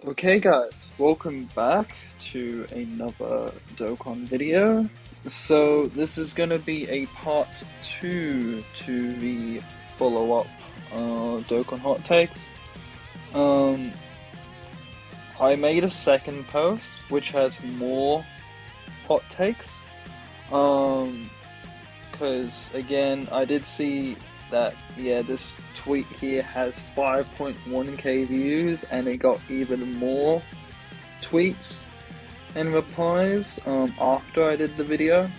Okay guys, welcome back to another Dokkan video. So this is going to be a part 2 to the follow-up Dokkan hot takes. I made a second post which has more hot takes. Because again, I did see that this tweet here has 5.1k views, and it got even more tweets and replies after I did the video.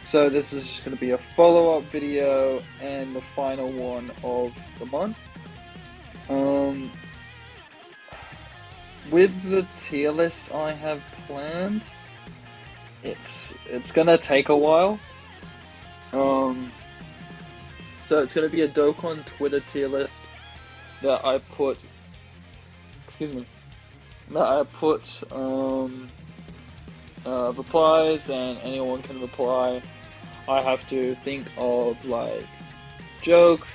So this is just going to be a follow-up video and the final one of the month. With the tier list I have planned, it's gonna take a while. So it's going to be a Dokkan Twitter tier list that I put, replies, and anyone can reply. I have to think of like joke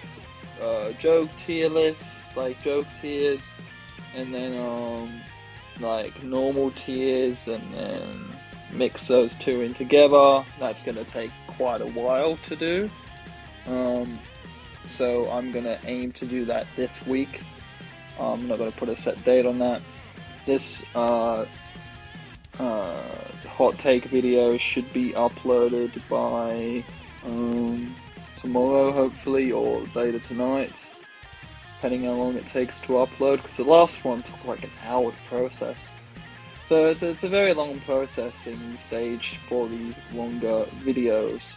tier lists, like joke tiers, and then like normal tiers, and then mix those two in together. That's going to take quite a while to do. So I'm gonna aim to do that this week. I'm not gonna put a set date on that. This hot take video should be uploaded by tomorrow, hopefully, or later tonight, depending how long it takes to upload, because the last one took like an hour to process. So it's a very long processing stage for these longer videos.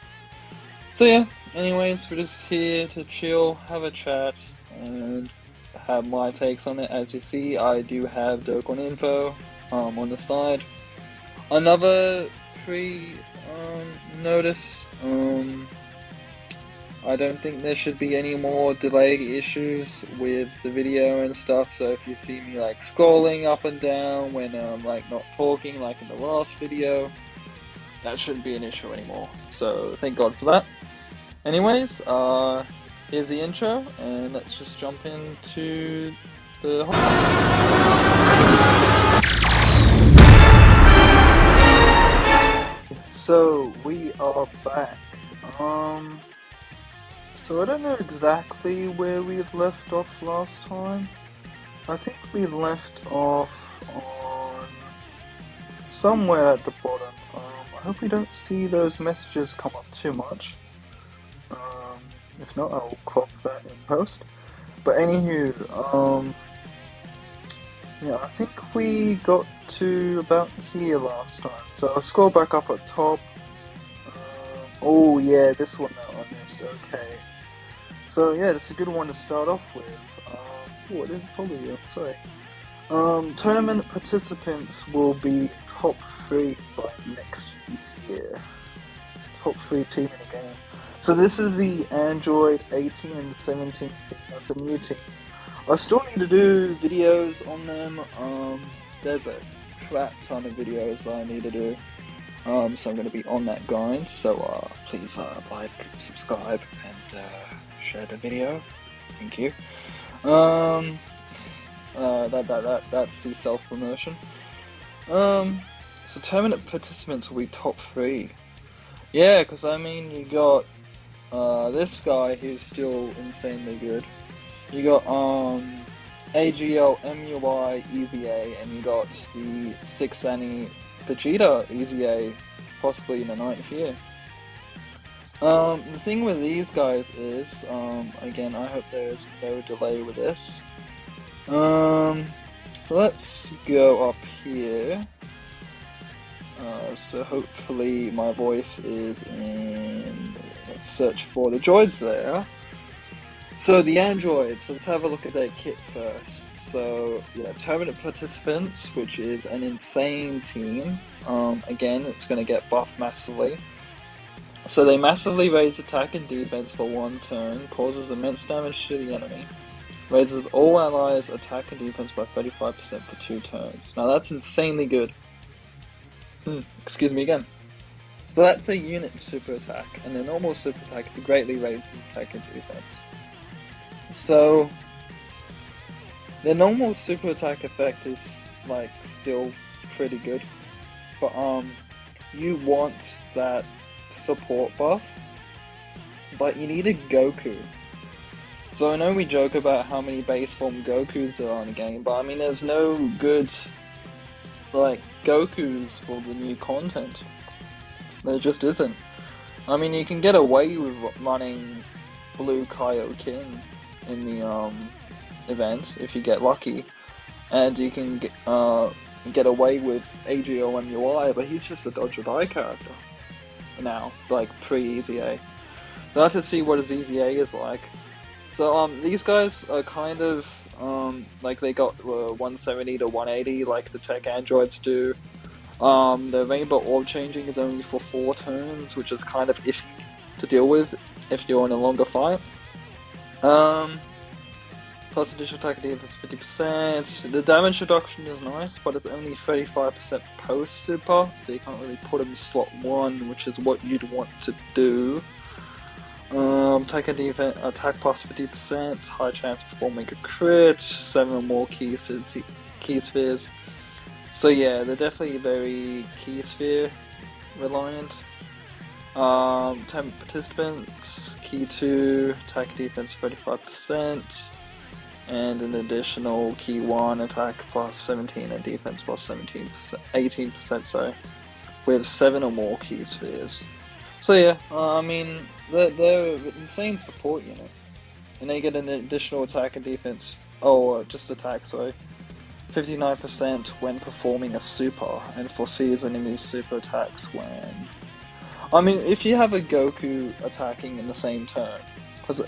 So yeah, anyways, we're just here to chill, have a chat, and have my takes on it. As you see, I do have Dokkan info on the side. Another notice, I don't think there should be any more delay issues with the video and stuff, so if you see me like scrolling up and down when I'm like not talking like in the last video, that shouldn't be an issue anymore, so thank God for that. Anyways, here's the intro, and let's just jump into the So we are back. So I don't know exactly where we left off last time. I think we left off on somewhere at the bottom. I hope we don't see those messages come up too much. If not, I'll crop that in post. But anywho, yeah, I think we got to about here last time. So I'll scroll back up at top. Oh yeah, this one that I missed. Okay. So yeah, this is a good one to start off with. Oh, I didn't follow you. Sorry. Tournament participants will be top 3 by next year. Top 3 team in the game. So this is the Android 18 and 17 team. That's a new team. I still need to do videos on them. There's a crap ton of videos I need to do. So I'm going to be on that grind. So please like, subscribe, and share the video. Thank you. That's the self-promotion. So tournament participants will be top 3. Yeah, because I mean, you got this guy who's still insanely good. You got AGL MUI Easy A, and you got the 6 Annie Vegeta Easy A, possibly in the 9th year. The thing with these guys is, again, I hope there's no delay with this. So let's go up here. So hopefully my voice is in. Let's search for the droids there. So the androids, let's have a look at their kit first. So yeah, tournament participants, which is an insane team. Again, it's going to get buffed massively. So they massively raise attack and defense for 1 turn, causes immense damage to the enemy, raises all allies attack and defense by 35% for 2 turns. Now that's insanely good. Excuse me again. So that's a unit super attack, and the normal super attack greatly raises attack and defense. So the normal super attack effect is like still pretty good, but you want that support buff, but you need a Goku. So I know we joke about how many base form Gokus there are in the game, but I mean there's no good like Gokus for the new content. There just isn't. I mean you can get away with running Blue Kaioken in the event if you get lucky, and you can get away with AGO MUI, but he's just a Dodge or Die character now, like pre-EZA. So I have to see what his EZA is like. So these guys are kind of like they got 170 to 180 like the tech androids do. The rainbow orb changing is only for 4 turns, which is kind of iffy to deal with if you're in a longer fight. Plus additional attack defense 50%. The damage reduction is nice, but it's only 35% post super, so you can't really put him in slot 1, which is what you'd want to do. Attack and defense, attack plus 50%, high chance of performing a crit, 7 or more key spheres. So yeah, they're definitely very key sphere reliant. 10 participants, key 2, attack defense 35%, and an additional key 1, attack plus 17 and defense plus 18%, sorry, with 7 or more key spheres. So yeah, I mean, they're insane support unit. And they get an additional attack and defense, just attack, sorry, 59% when performing a super, and foresees enemies super attacks when... I mean, if you have a Goku attacking in the same turn, because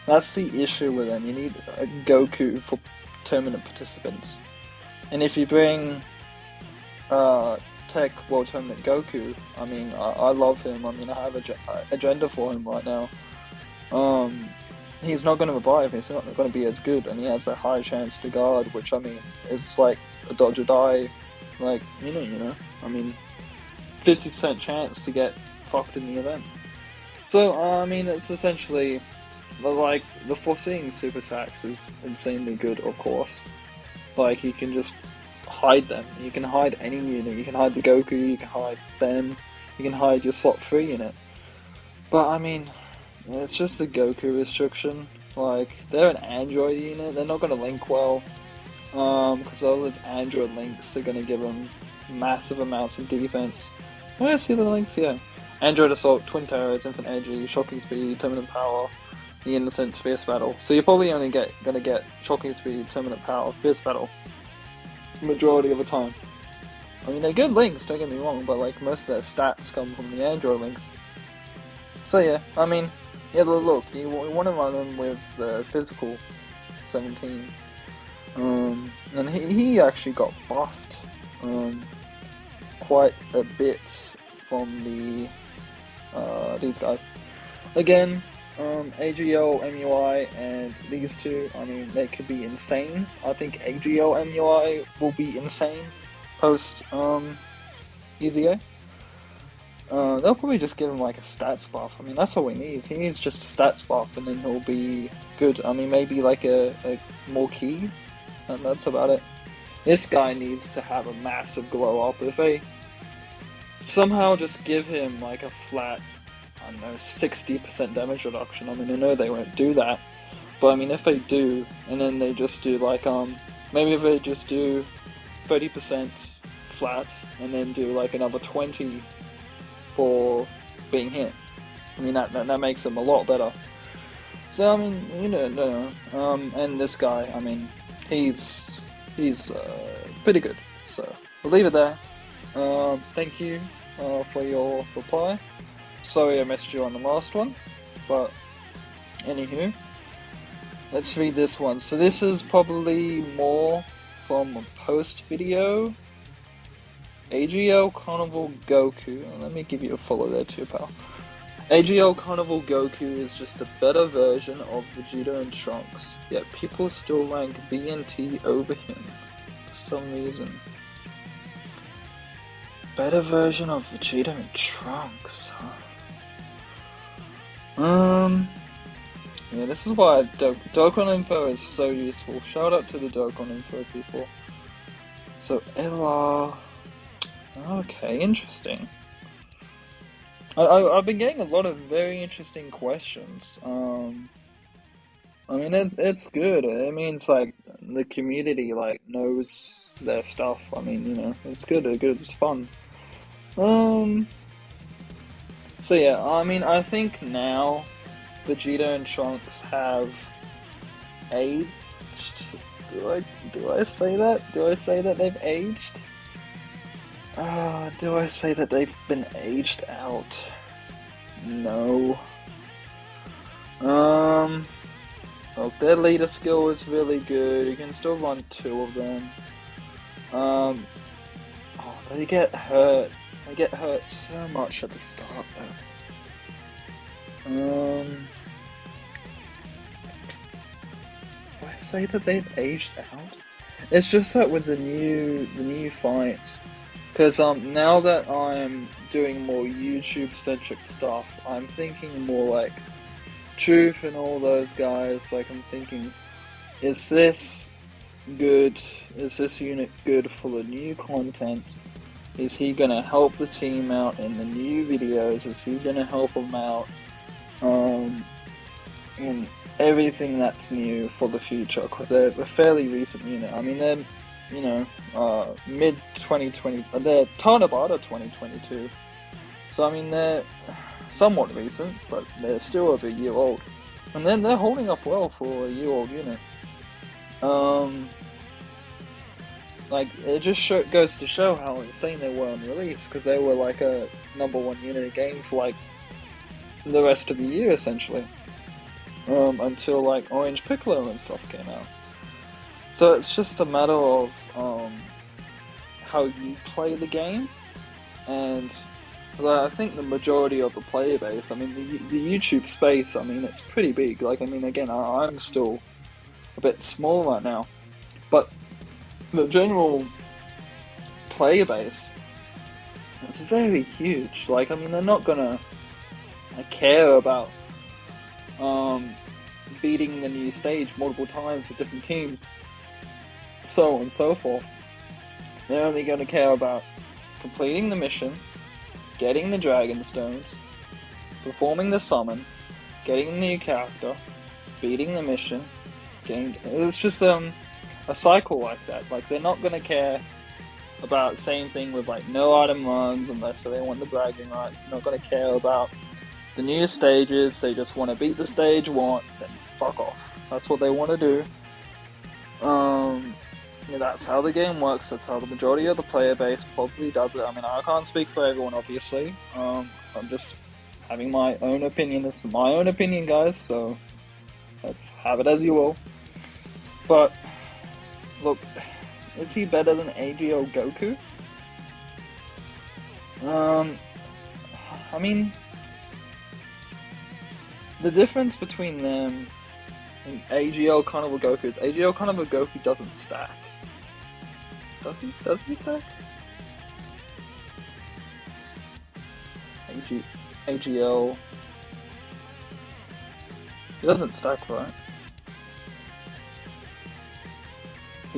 that's the issue with them, you need a Goku for tournament participants. And if you bring Tech World Tournament Goku, I mean, I love him. I mean, I have an agenda for him right now. He's not going to revive, he's not going to be as good, and he has a high chance to guard, which, I mean, is like a dodge or die, like, you know, I mean, 50% chance to get fucked in the event. So, I mean, it's essentially, like, the foreseeing super attacks is insanely good, of course. Like, you can just hide them. You can hide any unit. You can hide the Goku, you can hide them, you can hide your slot 3 unit. But, I mean, it's just a Goku restriction. Like, they're an android unit, they're not going to link well. Because all those android links are going to give them massive amounts of defense. Oh, I see the links, yeah. Android Assault, Twin Terrors, Infinite Energy, Shocking Speed, Terminant Power, the Innocence, Fierce Battle. So you're probably only gonna get Shocking Speed, Terminant Power, Fierce Battle majority of the time. I mean, they're good links, don't get me wrong, but like most of their stats come from the Android links. So yeah, I mean, yeah, look, you want to run them with the physical 17. And he actually got buffed quite a bit from these guys. Again, AGL, MUI, and these two, I mean, they could be insane. I think AGL, MUI will be insane post EZA. They'll probably just give him like a stats buff. I mean, that's all he needs. He needs just a stats buff and then he'll be good. I mean, maybe like a more key, and that's about it. This guy needs to have a massive glow up. If they somehow just give him like a flat, I don't know, 60% damage reduction. I mean, I know they won't do that, but I mean, if they do, and then they just do like, maybe if they just do 30% flat, and then do like another 20 for being hit. I mean, that makes him a lot better. So, I mean, you know, and this guy, I mean, he's pretty good. So, we'll leave it there. Thank you for your reply. Sorry I missed you on the last one, but anywho, let's read this one. So this is probably more from a post video. AGL Carnival Goku. Let me give you a follow there too, pal. AGL Carnival Goku is just a better version of Vegeta and Trunks, yet people still rank BNT over him for some reason. Better version of Vegeta and Trunks, huh? Yeah, this is why Dokkan info is so useful. Shout out to the Dokkan info people. So Ella, okay, interesting. I've been getting a lot of very interesting questions. I mean it's good. It means like the community like knows their stuff. I mean, it's good. It's good. It's fun. Um. So yeah, I mean, I think now Vegeta and Trunks have aged. Do I say that? Do I say that they've aged? Do I say that they've been aged out? No. Um. Well, their leader skill is really good. You can still run two of them. Oh, they get hurt. They get hurt so much at the start, though. Do I say that they've aged out? It's just that with the new fights, because now that I'm doing more YouTube centric stuff, I'm thinking more like Truth and all those guys. Like I'm thinking, is this good? Is this unit good for the new content? Is he gonna help the team out in the new videos? Is he gonna help them out in everything that's new for the future? Because they're a fairly recent unit. I mean, they're mid 2020. They're Tanabata 2022. So I mean, they're somewhat recent, but they're still over a year old, and then they're holding up well for a year-old unit. Like it just goes to show how insane they were on release, because they were like a #1 unit of game for like the rest of the year essentially, until like Orange Piccolo and stuff came out. So it's just a matter of how you play the game, and I think the majority of the player base, I mean the YouTube space, I mean it's pretty big. Like I mean again, I'm still a bit small right now, but the general player base is very huge. Like I mean they're not gonna care about beating the new stage multiple times with different teams, so on and so forth. They're only gonna care about completing the mission, getting the Dragon Stones, performing the summon, getting the new character, beating the mission, it's just a cycle like that. Like they're not gonna care about same thing with like no item runs unless they want the bragging rights. They're not gonna care about the new stages. They just want to beat the stage once and fuck off. That's what they want to do. Yeah, that's how the game works. That's how the majority of the player base probably does it. I mean, I can't speak for everyone, obviously. I'm just having my own opinion. This is my own opinion, guys, so let's have it as you will. But, look, is he better than AGO Goku? I mean, the difference between them and AGL Carnival Goku is AGL Carnival Goku doesn't stack. Does he? Does he stack? AGL. He doesn't stack, right?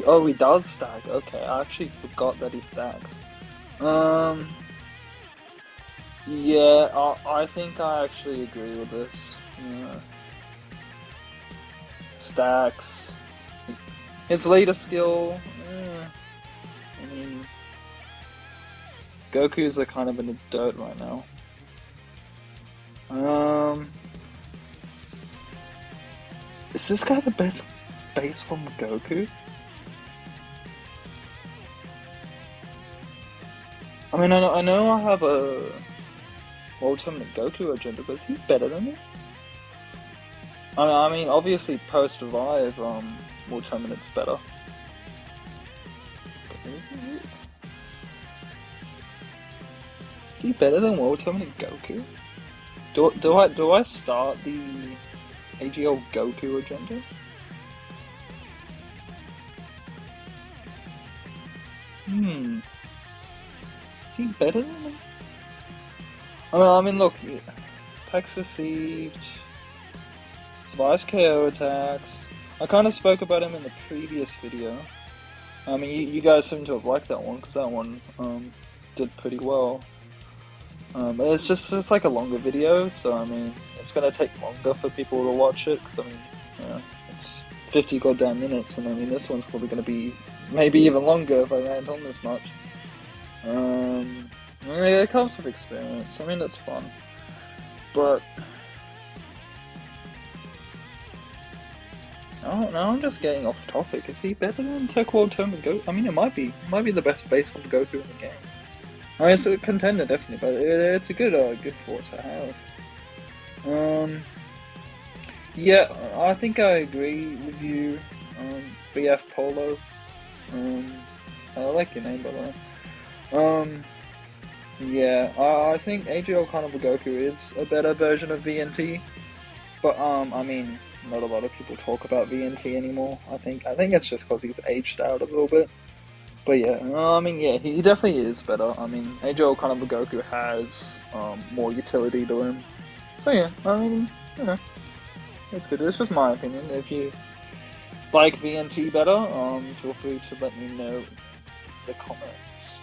Oh, he does stack. Okay, I actually forgot that he stacks. Yeah, I think I actually agree with this. Yeah. Stacks. His leader skill. I mean, Goku's are kind of in the dirt right now. Is this guy the best base from Goku? I mean, I know I have a World Tournament Goku agenda, but is he better than me? I mean, obviously post Revive, World Tournament's better. Is he better than World Tournament Goku? Do I start the AGL Goku agenda? Is he better than me? I mean, look, text received, Vice KO attacks. I kind of spoke about him in the previous video. I mean, you guys seem to have liked that one, because that one did pretty well. But it's like a longer video, so I mean, it's gonna take longer for people to watch it, because I mean, it's 50 goddamn minutes, and I mean, this one's probably gonna be maybe even longer if I rant on this much. Yeah, it comes with experience. I mean, it's fun, but now I'm just getting off topic. Is he better than Tokyo Ultimate Goku? I mean, it might be. It might be the best base one Goku in the game. I mean, it's a contender definitely, but it's a good thought to have. Yeah, I think I agree with you, BF Polo. I like your name, by the way. Yeah, I think AGL Carnival Goku is a better version of VNT, but I mean, not a lot of people talk about VNT anymore. I think it's just because he's aged out a little bit. But yeah, I mean, yeah, he definitely is better. I mean, AGL Carnival Goku has more utility to him. So yeah, I mean, it's good. It's just my opinion. If you like VNT better, feel free to let me know in the comments.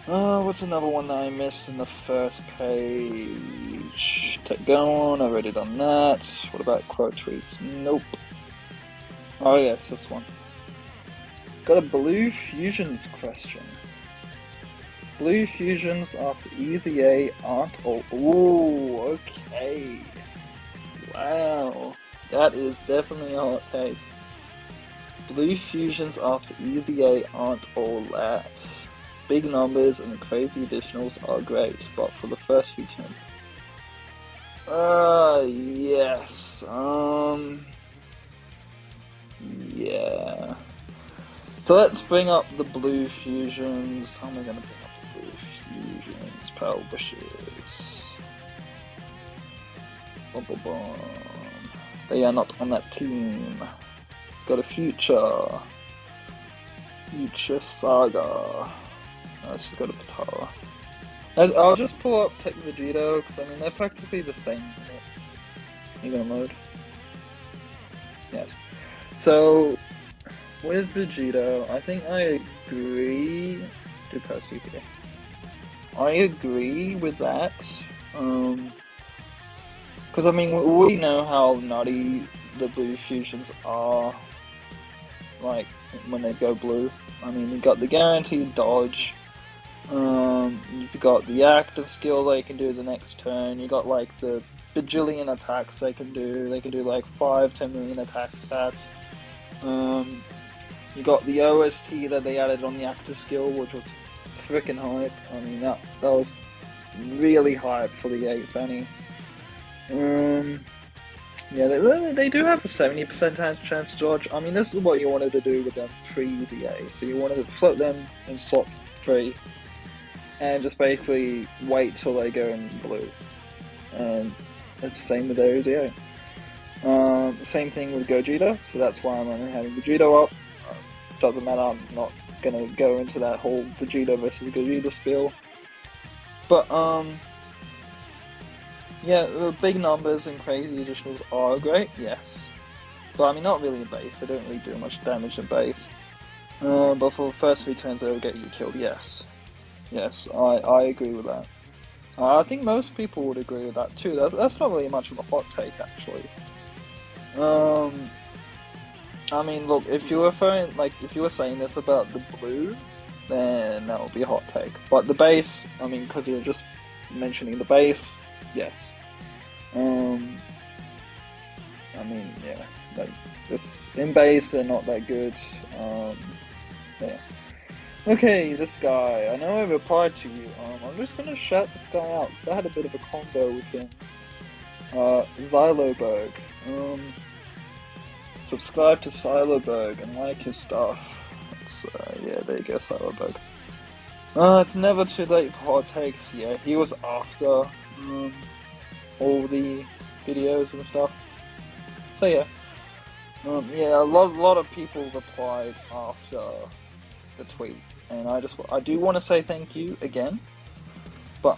What's another one that I missed in the first page? Take going, I've already done that. What about quote tweets? Nope. Oh yes, this one. Got a Blue Fusions question. Blue Fusions after Easy A aren't all... Ooh, okay. Wow. That is definitely a hot take. Blue Fusions after Easy A aren't all that. Big numbers and crazy additionals are great, but for the first few turns... yes. Yeah. So let's bring up the Blue Fusions. How am I going to bring up the Blue Fusions? Power Wishes. Bum, bum, bum. They are not on that team. It's got a future. Future Saga. Let's just go to Patara. I'll just pull up Tech Vegito, because I mean, they're practically the same. You gonna load? Yes. So, with Vegito, I think I agree. Do post easier. I agree with that. Because I mean, we know how nutty the Blue Fusions are. Like when they go blue. I mean, you got the guaranteed dodge. You've got the active skill they can do the next turn. You got like the bajillion attacks they can do. They can do like 5-10 million attack stats. You got the OST that they added on the active skill, which was freaking hype. I mean, that was really hype for the 8th Fanny. Yeah, they do have a 70% chance to dodge. I mean, this is what you wanted to do with them pre-EZA. So you wanted to flip them in slot 3 and just basically wait till they go in blue. And it's the same with their EZA. Same thing with Gogeta, so that's why I'm only having Vegito up. Doesn't matter, I'm not gonna go into that whole Vegeta versus Gogeta spiel. But, yeah, the big numbers and crazy additionals are great, yes. But I mean, not really in base, they don't really do much damage in base. But for the first 3 turns they will get you killed, yes. Yes, I agree with that. I think most people would agree with that too. That's not really much of a hot take, actually. I mean, look, if you were saying this about the blue, then that would be a hot take. But the base, I mean, because you're just mentioning the base, yes. I mean, yeah, like just in base, they're not that good. Yeah. Okay, this guy. I know I replied to you. I'm just gonna shout this guy out because I had a bit of a combo with him. Xyloberg. Subscribe to Xyloberg and like his stuff. Yeah, there you go, Xyloberg. It's never too late for hot takes. Yeah, he was after all the videos and stuff. So yeah, yeah, a lot of people replied after the tweet, and I do want to say thank you again. But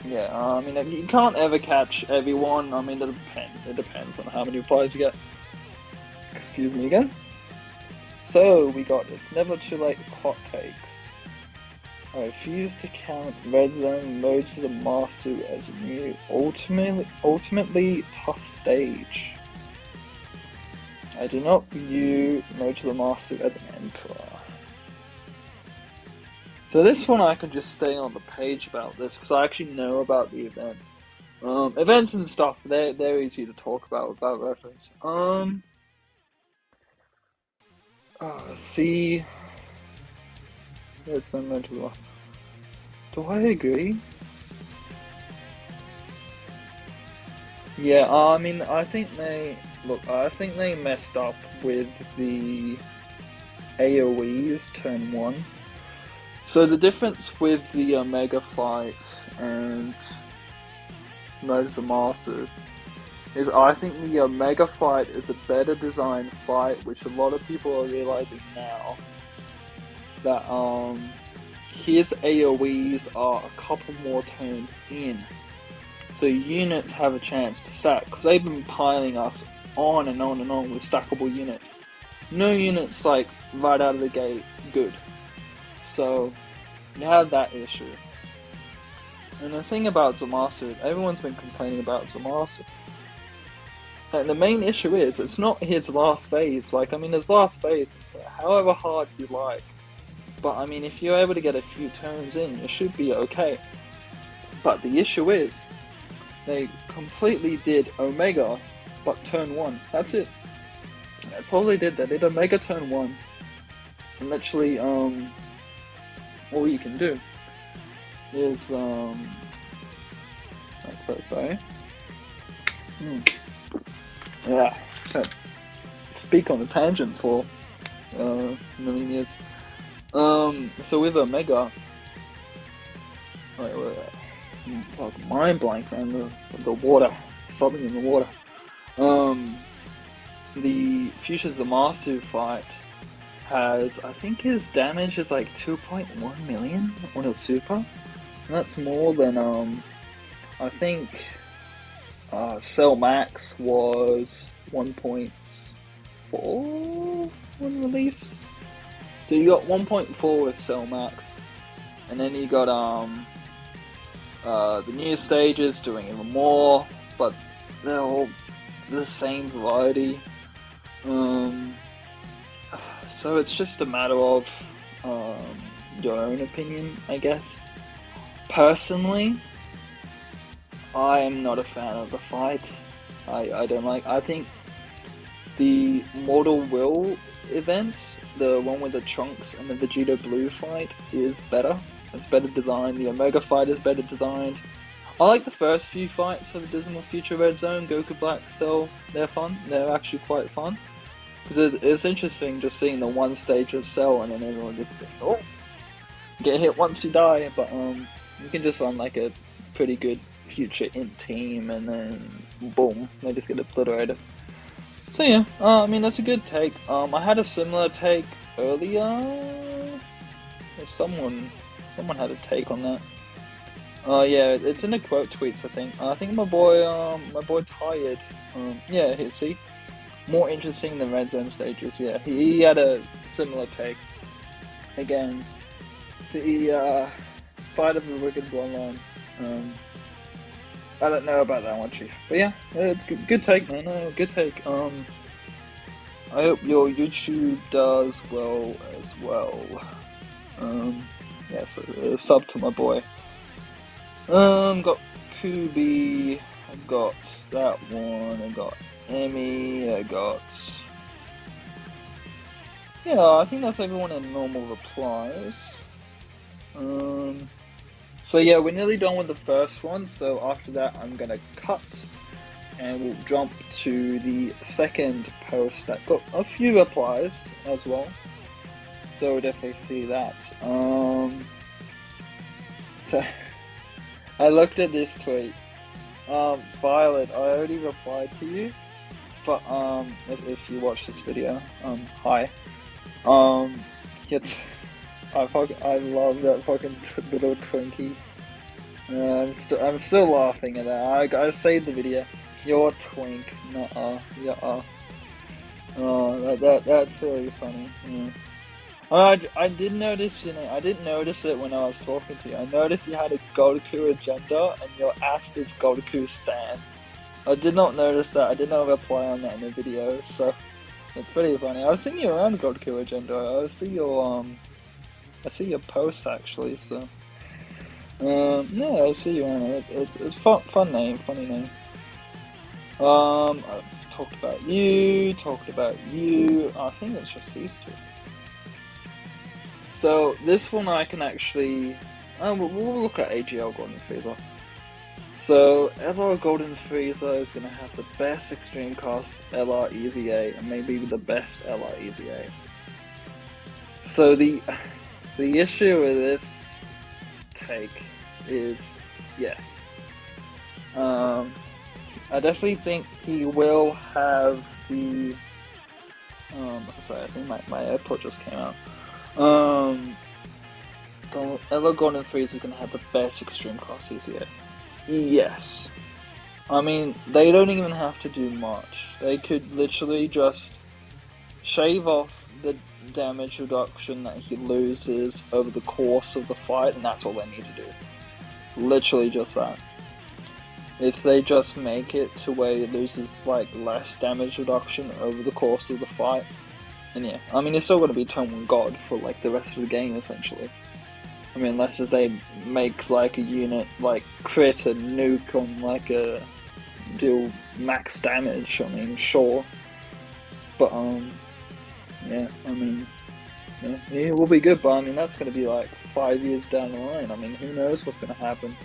Yeah, I mean, you can't ever catch everyone. I mean, it depends on how many replies you get. Excuse me again. So, we got It's Never Too Late hot takes. I refuse to count Red Zone Modes of the Master as a new, ultimately tough stage. I do not view Modes of the Master as an emperor. So this one I can just stay on the page about this because I actually know about the event. Events and stuff, they're easy to talk about without reference. See, it's unmental. Do I agree? Yeah, I mean, I think they messed up with the AoEs turn 1. So the difference with the Omega fight and Modes of Master is I think the Omega fight is a better designed fight, which a lot of people are realizing now. That his AoEs are a couple more turns in. So units have a chance to stack, because they've been piling us on and on and on with stackable units. No units like right out of the gate good. So you have that issue. And the thing about Zamasu, everyone's been complaining about Zamasu. And the main issue is, it's not his last phase. Like, I mean, his last phase, however hard you like. But, I mean, if you're able to get a few turns in, you should be okay. But the issue is, they completely did Omega, but turn 1. That's it. That's all they did. They did Omega turn 1. And literally, all you can do is, sorry. Yeah, speak on a tangent for a million years. So with Omega, like mind blank, man, the water, something in the water. The Future's the Master fight has, I think his damage is like 2.1 million on his super. And that's more than, I think, Cell Max was 1.4 when release. So you got 1.4 with Cell Max. And then you got, the new stages doing even more, but they're all the same variety. So it's just a matter of your own opinion, I guess. Personally, I am not a fan of the fight. I don't like. I think the Mortal Will event, the one with the Trunks and the Vegeta Blue fight, is better. It's better designed. The Omega fight is better designed. I like the first few fights for the Dismal Future Red Zone, Goku Black Cell. They're fun. They're actually quite fun. Because it's interesting just seeing the one stage of Cell and then everyone just get hit once you die. But you can just run like a pretty good Future Int team and then boom, they just get obliterated. So yeah, I mean that's a good take. I had a similar take earlier. Someone had a take on that. Yeah, it's in the quote tweets. I think my boy Tired. Yeah, here, see, more interesting than Red Zone stages. Yeah, he had a similar take. Again, the fight of the Wicked Bloodline. I don't know about that one, Chief. But yeah, it's good take, man. Good take. I hope your YouTube does well as well. Yeah, so sub to my boy. Got Kubi, I got that one, I got Emmy, I got... Yeah, I think that's everyone in normal replies. So yeah, we're nearly done with the first one, so after that I'm gonna cut and we'll jump to the second post that got a few replies as well. So we'll definitely see that. So I looked at this tweet. Violet, I already replied to you, but if you watch this video, hi. I love that fucking little Twinkie. I'm still laughing at that. I saved the video. You're twink, nuh-uh, yeah. Oh, that's really funny. Yeah. I did notice, I didn't notice it when I was talking to you. I noticed you had a GODKU agenda and your ask is GODKU Stan. I did not notice that. I did not reply on that in the video, so it's pretty funny. I was seeing you around GODKU agenda. I see your posts actually. So yeah, I see you around. It's fun name, funny name. I've talked about you. I think it's just these two. So this one I can actually, we'll look at AGL Golden Frieza. So LR Golden Frieza is going to have the best extreme cost LR Easy A and maybe the best LR Easy A. So the issue with this take is, yes, I definitely think he will have the, sorry, I think my AirPod just came out. LR Golden Frieza is going to have the best extreme cost Easy A. Yes. I mean, they don't even have to do much. They could literally just shave off the damage reduction that he loses over the course of the fight, and that's all they need to do. Literally just that. If they just make it to where he loses, like, less damage reduction over the course of the fight, and yeah. I mean, he's still going to be Tone 1 God for, like, the rest of the game, essentially. I mean, unless they make, like, a unit, like, crit and nuke on, like, deal max damage, I mean, sure. But, yeah, I mean, yeah, it will be good, but, I mean, that's going to be, like, 5 years down the line. I mean, who knows what's going to happen?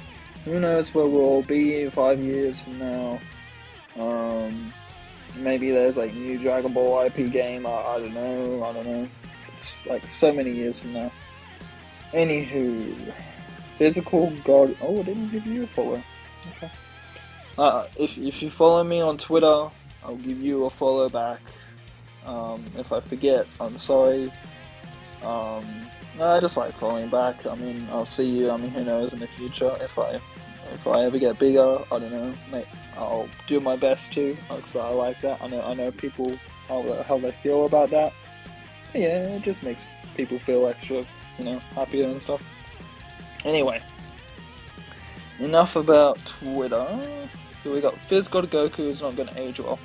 Who knows where we'll be 5 years from now? Maybe there's, like, new Dragon Ball IP game, I don't know. It's, like, so many years from now. Anywho, physical god. Oh, I didn't give you a follow. Okay. If you follow me on Twitter, I'll give you a follow back. If I forget, I'm sorry. I just like following back. I mean, I'll see you. I mean, who knows in the future if I ever get bigger. I don't know. I'll do my best too, because I like that. I know people how they feel about that. But yeah, it just makes people feel extra, happier and stuff. Anyway, enough about Twitter. Here we got physical Goku is not going to age well.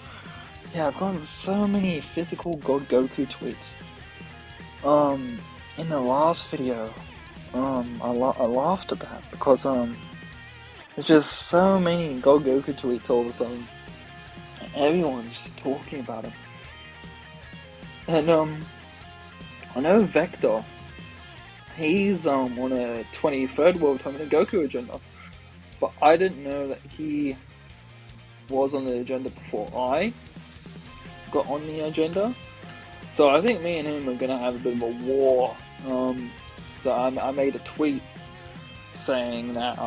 Yeah, I've gotten so many physical God Goku tweets. In the last video, I laughed about it because there's just so many God Goku tweets all of a sudden, and everyone's just talking about him. And I know Vector. He's on a 23rd World Tournament Goku agenda, but I didn't know that he was on the agenda before I got on the agenda. So I think me and him are gonna have a bit of a war. So I made a tweet saying that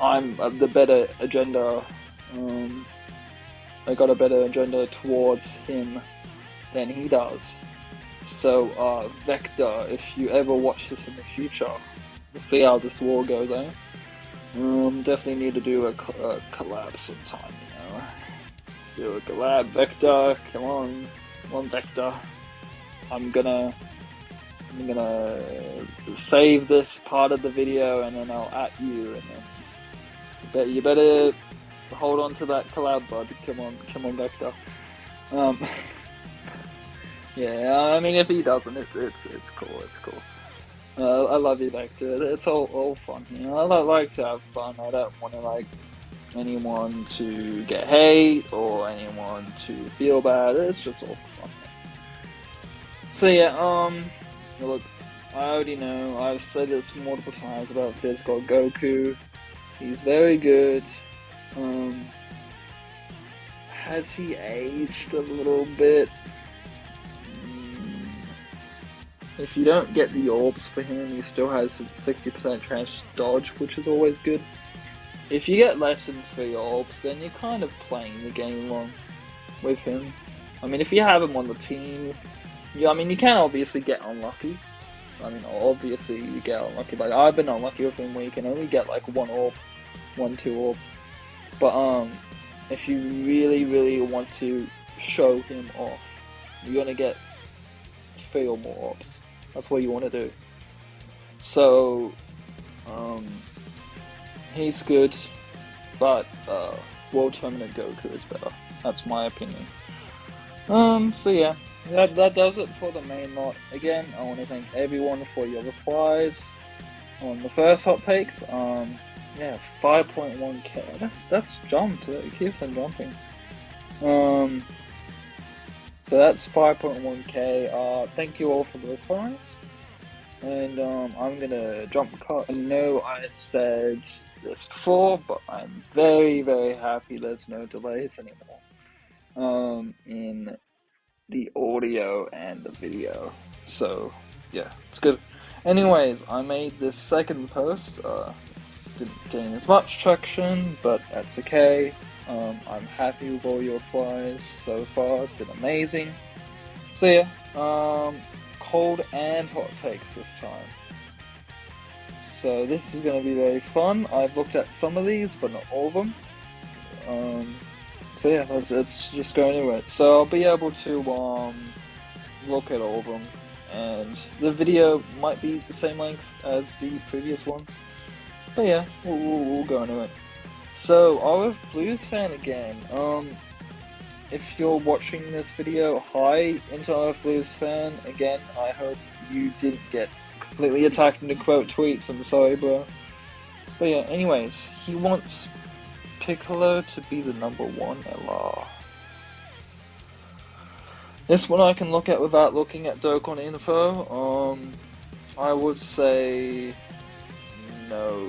I'm the better agenda. I got a better agenda towards him than he does. So, Vector, if you ever watch this in the future, we'll see how this war goes, eh? Definitely need to do a collab sometime, Let's do a collab, Vector, come on, Vector. I'm gonna save this part of the video and then I'll at you, and then you better hold on to that collab, bud. Come on, Vector. Yeah, I mean, if he doesn't, it's cool. It's cool. I love you, Vector. It's all fun. I like to have fun. I don't want to anyone to get hate or anyone to feel bad. It's just all fun. So yeah, look, I already know. I've said this multiple times about physical Goku. He's very good. Has he aged a little bit? If you don't get the orbs for him, he still has a 60% chance to dodge, which is always good. If you get less than 3 orbs, then you're kind of playing the game wrong with him. I mean, if you have him on the team, I mean, you can obviously get unlucky. I mean, obviously you get unlucky. Like I've been unlucky with him where you can only get like one orb, 2 orbs. But if you really want to show him off, you're gonna get 3 or more orbs. That's what you want to do. So he's good, but World Tournament Goku is better. That's my opinion. So yeah, that does it for the main lot. Again, I want to thank everyone for your replies on the first hot takes. Yeah, 5.1k. That's jumped. It keeps on jumping. So that's 5.1k. Thank you all for the replies. And I'm gonna jump cut. I know I said this before, but I'm very happy there's no delays anymore. In the audio and the video. So yeah, it's good. Anyways, I made this second post. Didn't gain as much traction, but that's okay. I'm happy with all your replies so far. It's been amazing. So yeah, cold and hot takes this time. So this is going to be very fun. I've looked at some of these, but not all of them. So yeah, let's just go into it. So I'll be able to look at all of them, and the video might be the same length as the previous one. But yeah, we'll go into it. So RF Blues fan again. If you're watching this video, hi into RF Blues fan again. I hope you didn't get completely attacked in the quote tweets. I'm sorry, bro. But yeah, anyways, he wants Piccolo to be the #1 LR. This one I can look at without looking at Dokkan info. I would say no.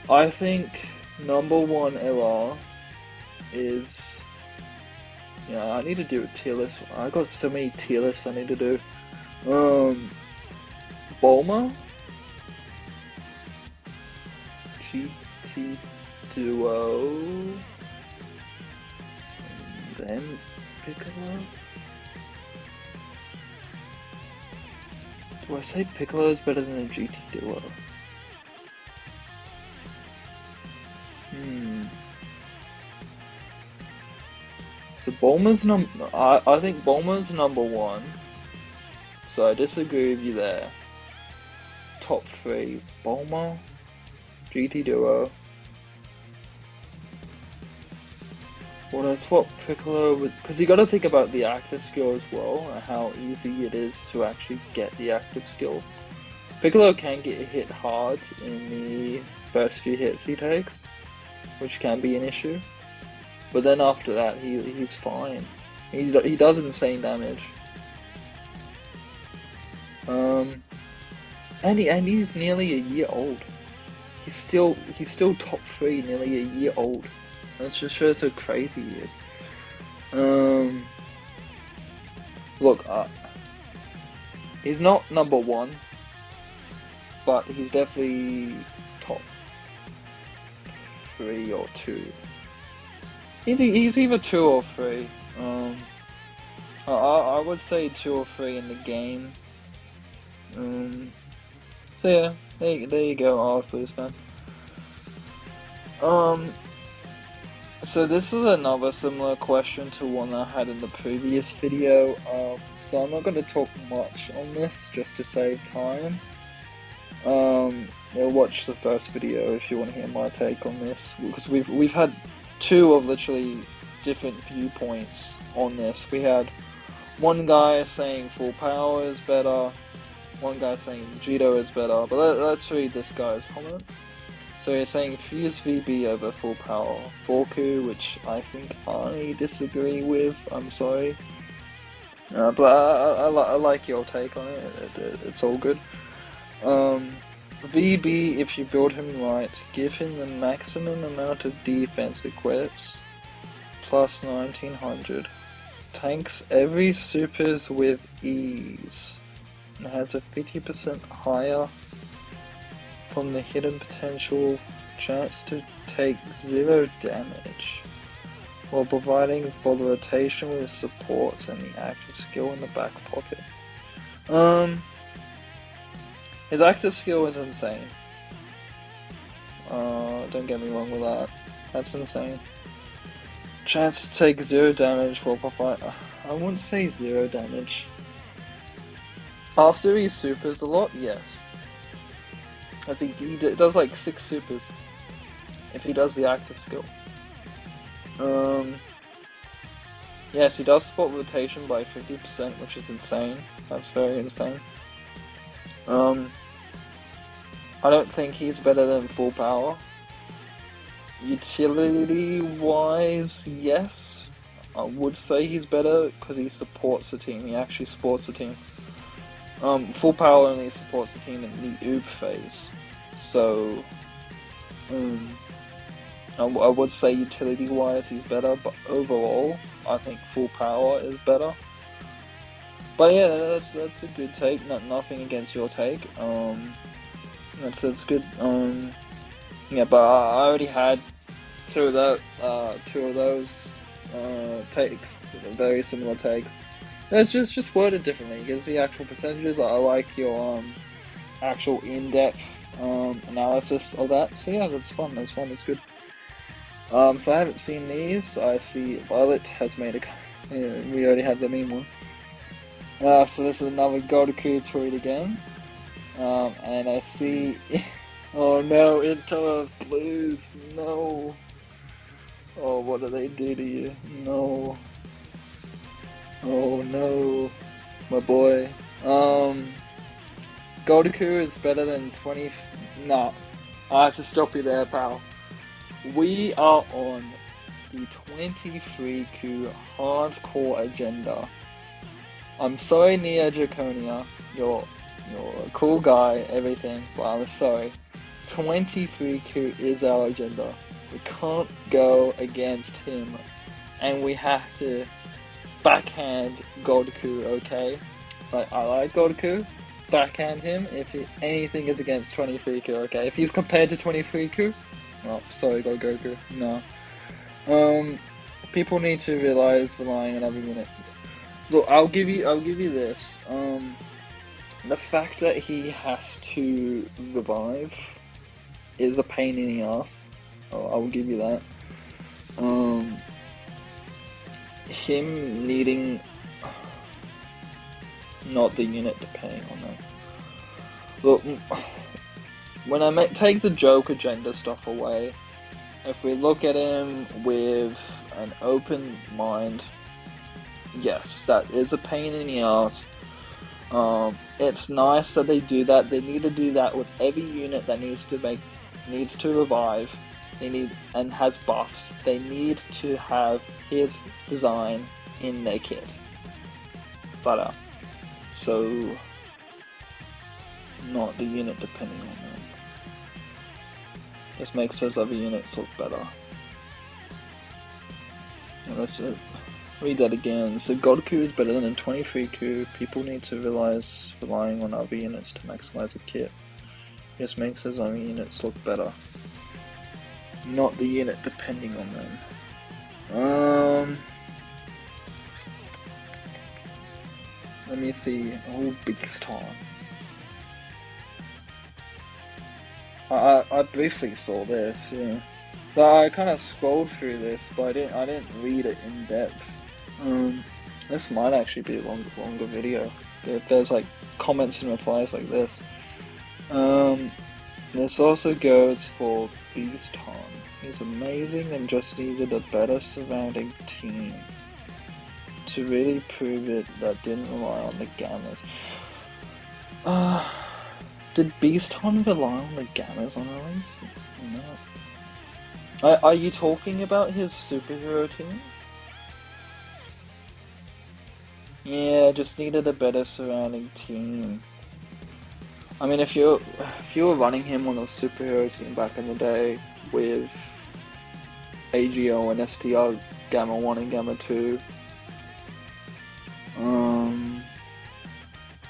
I think #1 LR is. Yeah, I need to do a tier list. I got so many tier lists I need to do. Bulma, GT Duo, and then Piccolo. Do I say Piccolo is better than a GT Duo? So Bulma's I think Bulma's #1. So I disagree with you there. Top 3: Bulma, GT Duo. Well, I swap Piccolo with, because you got to think about the active skill as well, and how easy it is to actually get the active skill. Piccolo can get hit hard in the first few hits he takes, which can be an issue. But then after that, he's fine. He does insane damage. And he's nearly a year old. He's still top 3, nearly a year old. That just shows how crazy he is. Look, he's not #1, but he's definitely top 3 or 2. He's either 2 or 3. I would say 2 or 3 in the game. So yeah, there you go, Blues fan. So this is another similar question to one I had in the previous video. So I'm not going to talk much on this just to save time. Watch the first video if you want to hear my take on this, because we've had 2 of literally different viewpoints on this. We had one guy saying full power is better, one guy saying Vegito is better, but let's read this guy's comment. So you're saying Fuse VB over full power GODKU, which I think I disagree with, I'm sorry. But I like your take on it, it's all good. VB, if you build him right, give him the maximum amount of defense equips, plus 1900. Tanks every supers with ease, and has a 50% higher from the hidden potential chance to take 0 damage. while providing for the rotation with supports and the active skill in the back pocket. His active skill is insane. Don't get me wrong with that. That's insane. Chance to take 0 damage while providing. I wouldn't say 0 damage. After he supers a lot, yes. As he does like 6 supers if he does the active skill. Yes, he does support rotation by 50%, which is insane. That's very insane. I don't think he's better than full power. Utility-wise, yes. I would say he's better because he supports the team. He actually supports the team. Full power only supports the team in the OOP phase. So, I would say utility-wise he's better, but overall, I think full power is better. But yeah, that's a good take. Nothing against your take. That's good. Yeah, but I already had two of those takes, very similar takes. It's just worded differently because the actual percentages. I like your actual in-depth analysis of that. So yeah, that's fun. It's good. So I haven't seen these. I see Violet has made a. We already had the meme one. So this is another GODKU tweet again. And I see. Oh no, Intel Blues, no. Oh, what did they do to you? No. Oh no, my boy. GODKU is better than 20. Nah, I have to stop you there, pal. We are on the 23Q hardcore agenda. I'm sorry, Neo Draconia. You're a cool guy, everything, but I'm sorry. 23Q is our agenda. We can't go against him, and we have to backhand GODKU, okay? Like, I like GODKU, backhand him if anything is against 23Q, okay? If he's compared to 23Q, oh, sorry, Goku, no. People need to realize relying on every unit. Look, I'll give you this. The fact that he has to revive is a pain in the ass. Oh, I will give you that. Him needing not the unit depending on that. Look, when I take the joke agenda stuff away, if we look at him with an open mind, yes, that is a pain in the ass. It's nice that they do that. They need to do that with every unit that needs to revive. And has buffs. They need to have his design in their kit. But so not the unit depending on them. Just makes those other units look better. Let's read that again. So GODKU is better than 23Q. People need to realize relying on other units to maximize the kit. Just makes those other units look better. Not the unit depending on them. Let me see. Oh, Beast time. I briefly saw this, yeah. But I kind of scrolled through this, but I didn't read it in depth. This might actually be a longer video. If there's like comments and replies like this. This also goes for Beast time. He's amazing and just needed a better surrounding team to really prove it that didn't rely on the gammas. Did Beaston rely on the gammas on release? No. Are you talking about his superhero team? Yeah, just needed a better surrounding team. I mean, if you were running him on a superhero team back in the day with AGO and STR Gamma 1 and Gamma 2,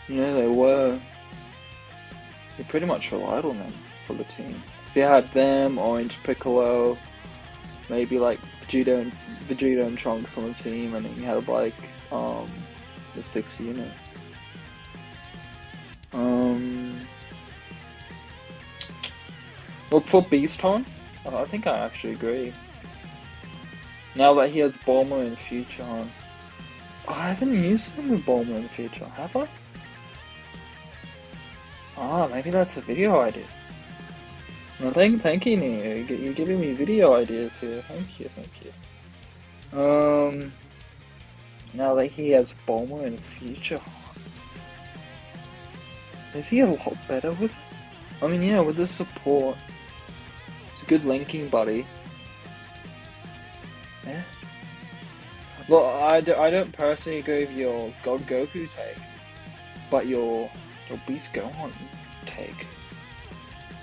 yeah, they were. You pretty much relied on them for the team. So you had them, Orange Piccolo, maybe like Vegeta Vegeta and Trunks on the team, and he had like the 6th unit. Look for Beaston. I think I actually agree. Now that he has Bulma in future, I haven't used him with Bulma in future, have I? Ah, maybe that's a video idea. No, thank you, Neo. You're giving me video ideas here. Thank you. Now that he has Bulma in future, is he a lot better with? I mean, yeah, with the support, it's a good linking buddy. Yeah. Look, I don't personally agree with your GODKU take, but your Beast Gohan take.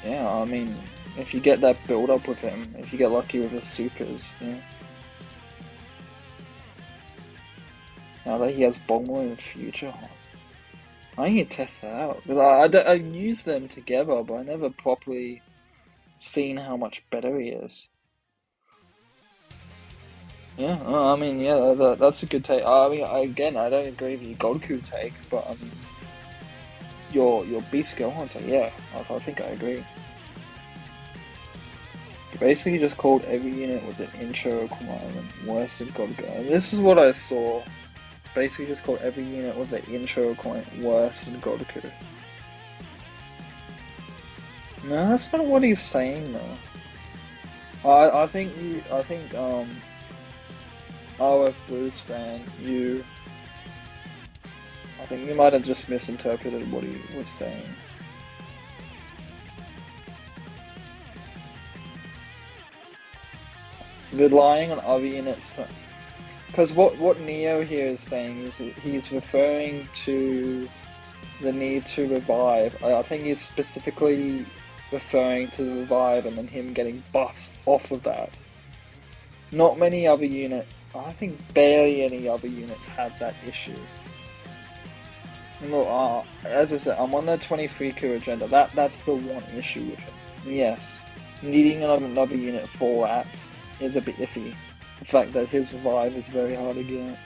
Yeah, I mean, if you get that build up with him, if you get lucky with his supers, yeah. Now that he has Bulma in future, I need to test that out. Because I use them together, but I never properly seen how much better he is. Yeah, I mean, yeah, that's a good take. I mean, again, I don't agree with your GODKU take, but your Beast Gohan take, yeah, I think I agree. You basically just called every unit with an intro requirement worse than GODKU. And this is what I saw. Basically just called every unit with an intro requirement worse than GODKU. No, that's not what he's saying though. I think RF Blues fan, I think you might have just misinterpreted what he was saying. Relying on other units, because what Neo here is saying is he's referring to the need to revive. I think he's specifically referring to the revive and then him getting buffed off of that. Not many other units, I think barely any other units have that issue. And look, as I said, I'm on the 23Q agenda. That's the one issue with it. Yes, needing another unit for that is a bit iffy. The fact that his revive is very hard to get.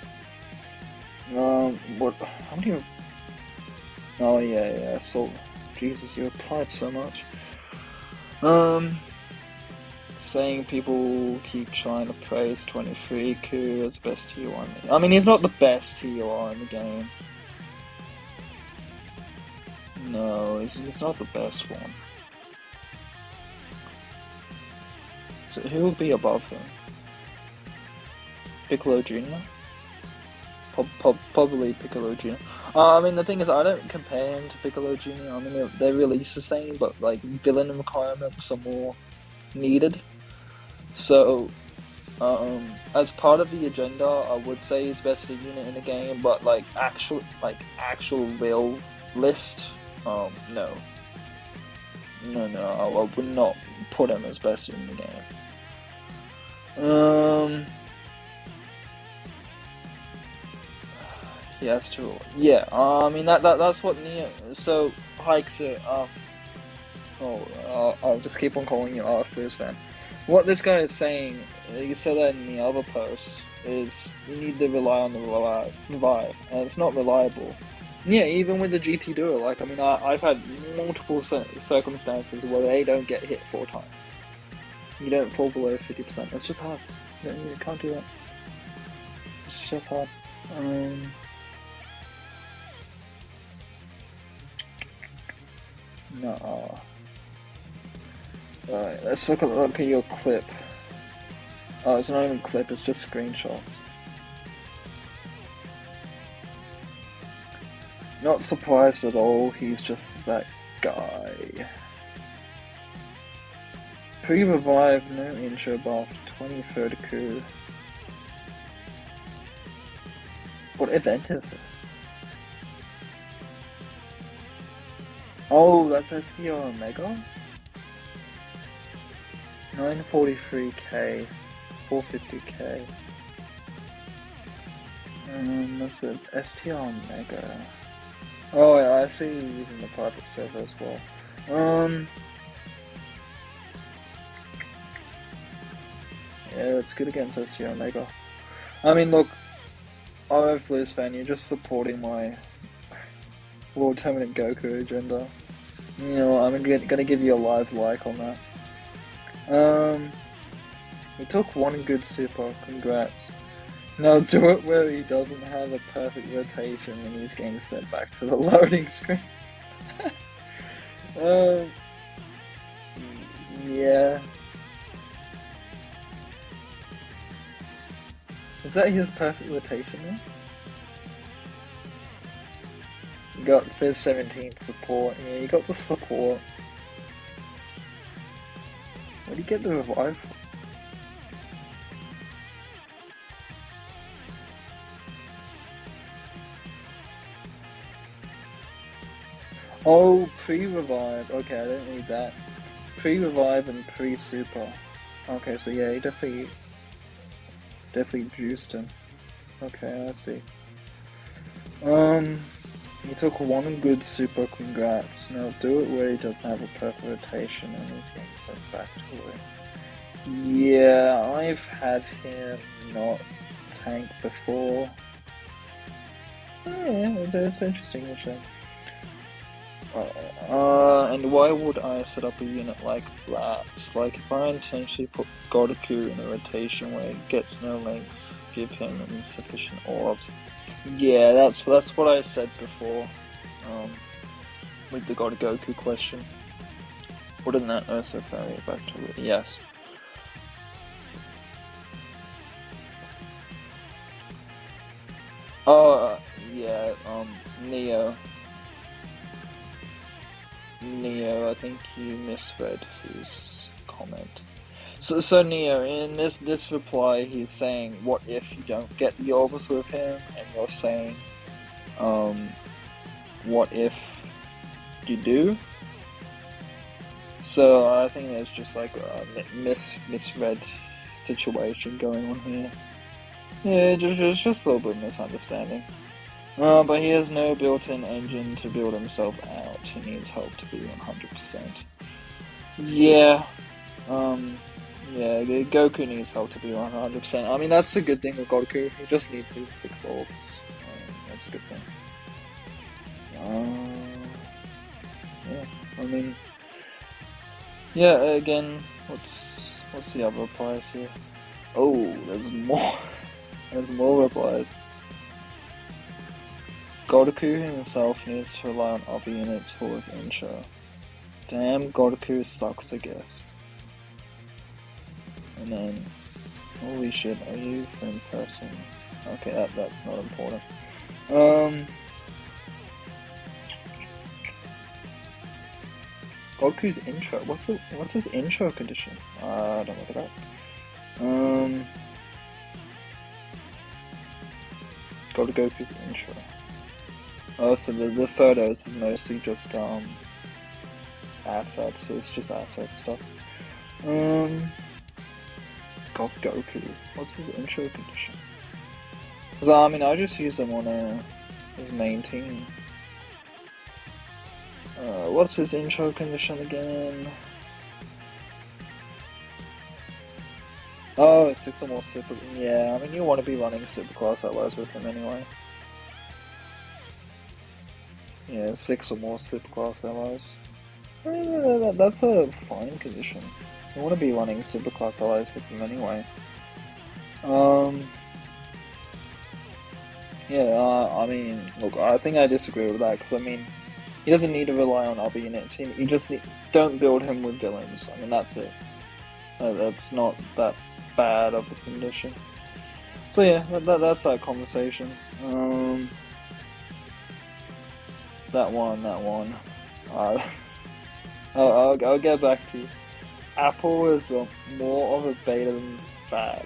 What? How many? Oh yeah. So, Jesus, you applied so much. Saying people keep trying to praise 23Q as best TUR. I mean, he's not the best TUR in the game. No, he's not the best one. So who will be above him? Piccolo Jr.? Probably Piccolo Jr. I mean, the thing is, I don't compare him to Piccolo Jr. I mean, they release the same, but like villain requirements are more needed. So, as part of the agenda, I would say he's best unit in the game, but like actual real list, no, I would not put him as best in the game. He has to. Yeah, I mean that's what Neo. So hikes it. I'll just keep on calling you Arthur's fan. What this guy is saying, you said that in the other post, is you need to rely on the revive, and it's not reliable. Yeah, even with the GT Duo, like, I mean, I've had multiple circumstances where they don't get hit 4 times. You don't fall below 50%. It's just hard. You can't do that. It's just hard. No. Alright, let's look at your clip. Oh, it's not even a clip, it's just screenshots. Not surprised at all, he's just that guy. Pre-revive, no intro buff, 23rd coup. What event is this? Oh, that's STR Omega? 943k, 450k. That's an STR Omega. Oh, I see you using the private server as well. Yeah, it's good against STR Omega. I mean, look, I'm a Blues fan. You're just supporting my World Tournament Goku agenda. You know, I'm gonna give you a live like on that. He took one good super. Congrats. Now do it where he doesn't have a perfect rotation when he's getting sent back to the loading screen. Yeah. Is that his perfect rotation then? You got Fizz 17 support. Yeah, you got the support. Where do you get the revive from? Oh, pre-revive. Okay, I don't need that. Pre-revive and pre-super. Okay, so yeah, he definitely juiced him. Okay, I see. He took one good super, congrats. Now do it where he doesn't have a perfect rotation and he's getting sent back to it. Yeah, I've had him not tank before. Oh, yeah, it's interesting machine. And why would I set up a unit like that? Like, if I intentionally put GODKU in a rotation where he gets no links, give him insufficient orbs. Yeah, that's what I said before, with the Goku question. Wouldn't that also carry it back to it? Yes. Oh, yeah, Neo, I think you misread his comment. So Neo, in this reply, he's saying, what if you don't get the orbs with him? And you're saying, what if you do? So I think there's just like a misread situation going on here. Yeah, just a little bit of misunderstanding. But he has no built-in engine to build himself out. He needs help to be 100%. Yeah. Yeah, Goku needs help to be 100%. I mean, that's a good thing with Goku. He just needs his 6 orbs. That's a good thing. Yeah, I mean, yeah. Again, what's the other replies here? Oh, there's more. There's more replies. Goku himself needs to rely on other units for his intro. Damn, Goku sucks, I guess. And then, holy shit, are you in person? Okay, that's not important. Goku's intro. What's his intro condition? Don't look it up. Go to Goku's intro. Oh, so the photos is mostly just assets. So it's just asset stuff. Goku. What's his intro condition? Cause I mean, I just use him on his main team. What's his intro condition again? Oh, 6 or more super. Yeah, I mean, you want to be running superclass allies with him anyway. Yeah, 6 or more superclass allies. That's a fine condition. You want to be running superclass allies with him anyway. Yeah, I mean, look, I think I disagree with that, because I mean, he doesn't need to rely on other units. You just don't build him with villains. I mean, that's it. That's not that bad of a condition. So yeah, that's that conversation. It's that one. I'll get back to you. Apple is more of a beta than bad.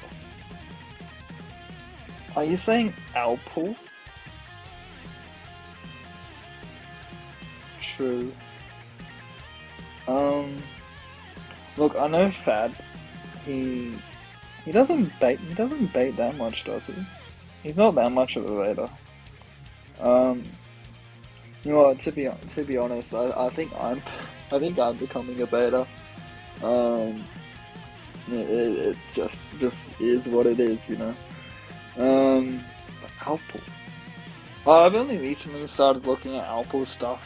Are you saying Apple? True. Look, I know Fad. He doesn't bait that much, does he? He's not that much of a beta. You know what? To be honest, I think I'm becoming a beta. It's just is what it is, you know. But Alpal. I've only recently started looking at Alpal stuff,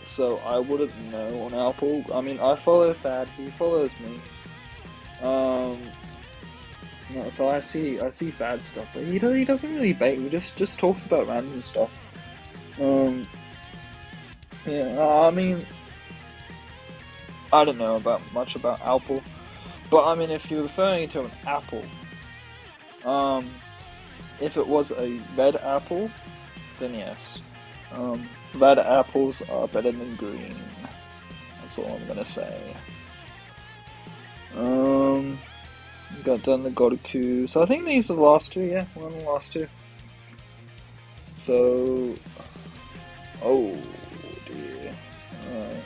so I wouldn't know on Alpal. I mean, I follow Thad, he follows me. No, so I see Thad stuff, but he doesn't really bait. He just talks about random stuff. Yeah, I mean, I don't know much about Alpal, but I mean, if you're referring to an apple, if it was a red apple, then yes. Red apples are better than green. That's all I'm gonna say. Got done the GODKU. So I think these are the last two, yeah, we're on the last two. So, oh dear. Alright.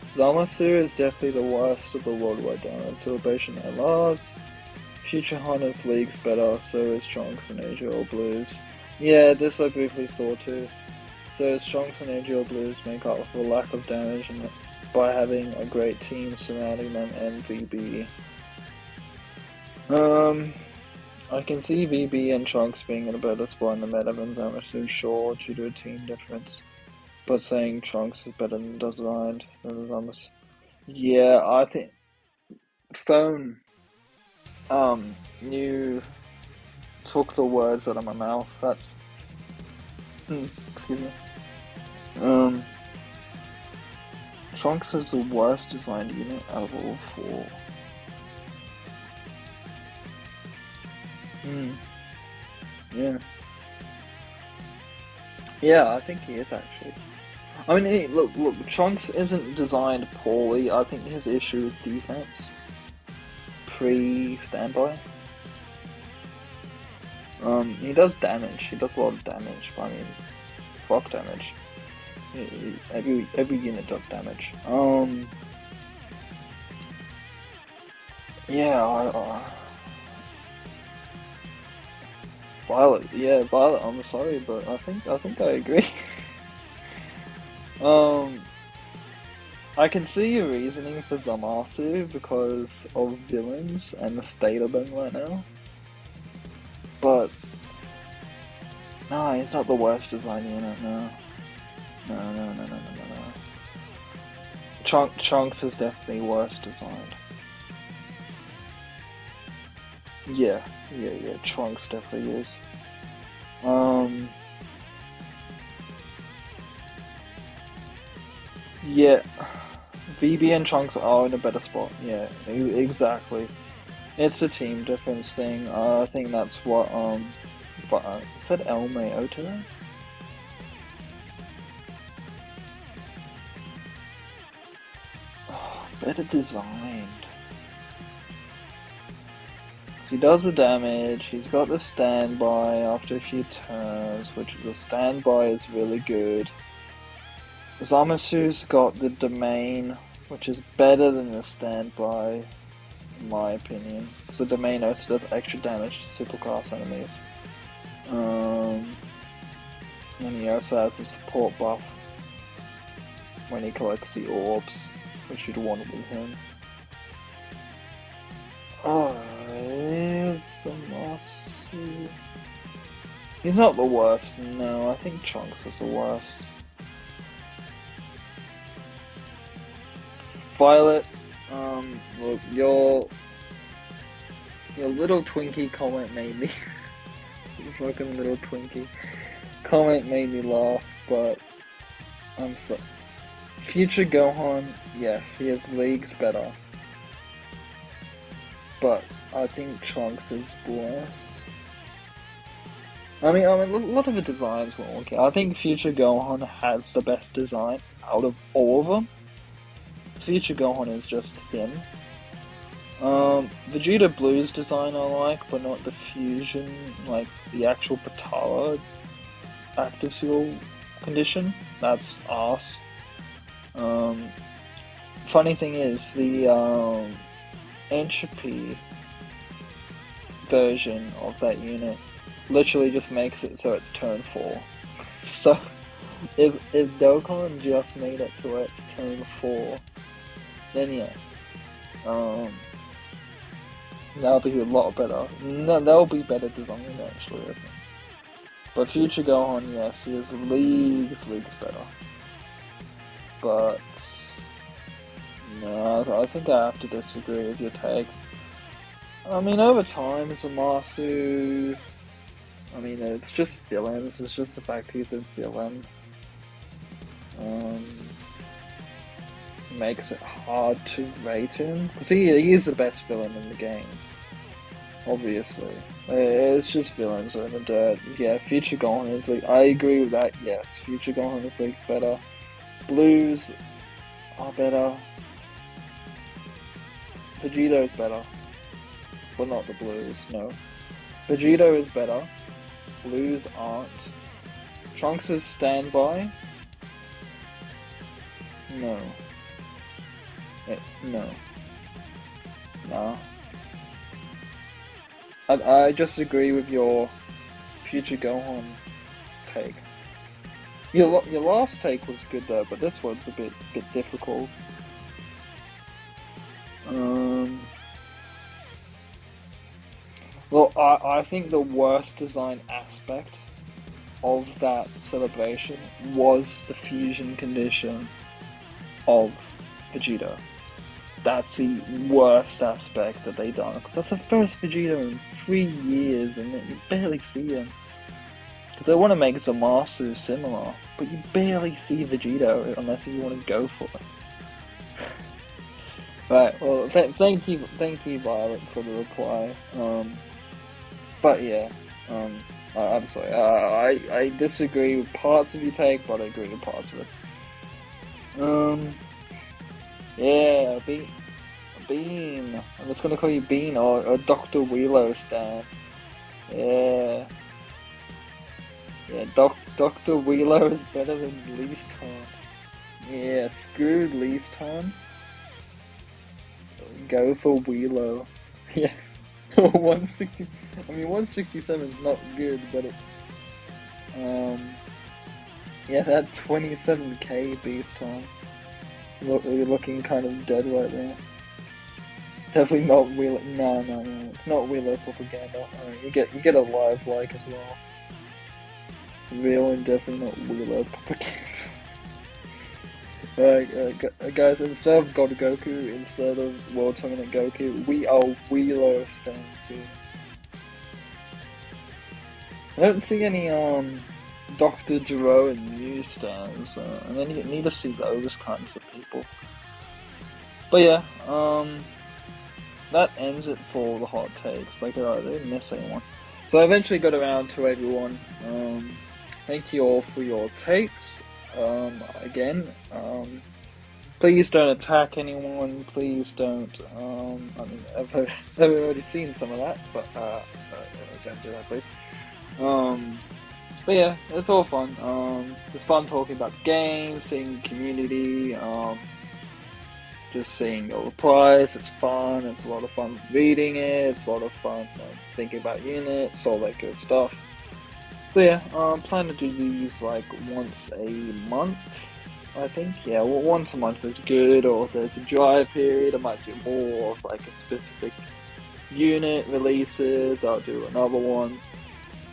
Zamasu is definitely the worst of the worldwide download celebration LRs. Future Hunters League's better, so is Trunks and AGL Blues. Yeah, this I briefly saw too. So Trunks and AGL Blues make up for lack of damage by having a great team surrounding them and VB. I can see VB and Trunks being in a better spot in the meta than Zamasu, sure, due to a team difference. But saying Trunks is better than designed than Zamasu. Yeah, I think Phone you took the words out of my mouth. That's excuse me. Trunks is the worst designed unit out of all four. Yeah. Yeah, I think he is actually. I mean, look, Trunks isn't designed poorly. I think his issue is defense. Pre-standby. He does damage. He does a lot of damage. But I mean, fuck damage. Every unit does damage. Yeah, Violet. Yeah, Violet. I'm sorry, but I think I agree. I can see your reasoning for Zamasu because of villains and the state of them right now. But no, he's not the worst design unit. No. Trunks is definitely worse designed. Yeah. Trunks definitely is. Yeah, VB and Trunks are in a better spot. Yeah, exactly. It's the team difference thing. I think that's what said Elme Oto. Oh, better designed. He does the damage, he's got the standby after a few turns, which the standby is really good. Zamasu's got the domain, which is better than the standby, in my opinion. Because the domain also does extra damage to superclass enemies. And he also has a support buff when he collects the orbs, which you'd want with him. Zamasu. He's not the worst, no, I think Trunks is the worst. Violet, look, your little Twinkie comment made me your fucking little Twinkie comment made me laugh, but I'm sorry. Future Gohan, yes, he has leagues better. But I think Trunks is worse. I mean, a lot of the designs were okay. I think Future Gohan has the best design out of all of them. Future Gohan is just thin. Vegeta Blue's design I like, but not the fusion, like the actual Patara active seal condition. That's arse. Funny thing is, the entropy version of that unit literally just makes it so it's turn 4. So if Dokkan just made it to its turn 4, then yeah. That'll be a lot better. No, that'll be better design actually, I think. But Future Gohan, yes, he is leagues better. But no, I think I have to disagree with your take. I mean, over time, Zamasu, I mean, it's just villains. It's just the fact he's a villain. Makes it hard to rate him because he is the best villain in the game. Obviously, it's just villains are in the dirt. Yeah, Future Gohan is like, I agree with that. Yes, Future Gohan is like better. Blues are better. Vegito is better. Well, not the blues. No, Vegito is better. Blues aren't. Trunks' standby. No. No. No. I just agree with your Future Gohan take. Your last take was good though, but this one's a bit difficult. Well, I think the worst design aspect of that celebration was the fusion condition of Vegeta. That's the worst aspect that they done, because that's the first Vegeta in 3 years and you barely see him. Because they want to make Zamasu similar, but you barely see Vegito unless you want to go for it. Right, well, thank you Violet for the reply. But yeah, I'm sorry, I disagree with parts of your take, but I agree with parts of it. Yeah, Bean. I'm just gonna call you Bean or Dr. Wheelo Stan. Yeah, Dr. Wheelo is better than Leaston. Yeah, screw Leaston. Go for Wheelo. Yeah, 160. I mean, 167 is not good, but it's yeah, that 27k Beast time. You're looking kind of dead right there. Definitely not Wheeler. No, it's not Wheeler propaganda. You get a live like as well. Real and definitely not Wheeler propaganda. Alright, guys, instead of GODKU, instead of World Tournament Goku, we are Wheeler stands here. I don't see any Dr. Gero and Mew stands, and then you need to see those kinds of people. But yeah, that ends it for the hot takes. Like, I didn't miss anyone. So I eventually got around to everyone. Thank you all for your takes. Again, please don't attack anyone. Please don't. I mean, I've already seen some of that, but don't do that, please. But yeah, it's all fun. It's fun talking about games, seeing the community, just seeing your replies. It's fun. It's a lot of fun reading it. It's a lot of fun thinking about units, all that good stuff. So yeah, I'm planning to do these like once a month, I think. Yeah, well, once a month is good, or if there's a dry period, I might do more of like a specific unit releases. I'll do another one,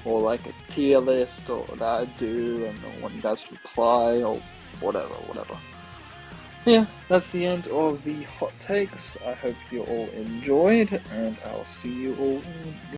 or like a tier list, or that I do, and I want you guys to reply, or whatever. Yeah, that's the end of the hot takes. I hope you all enjoyed, and I'll see you all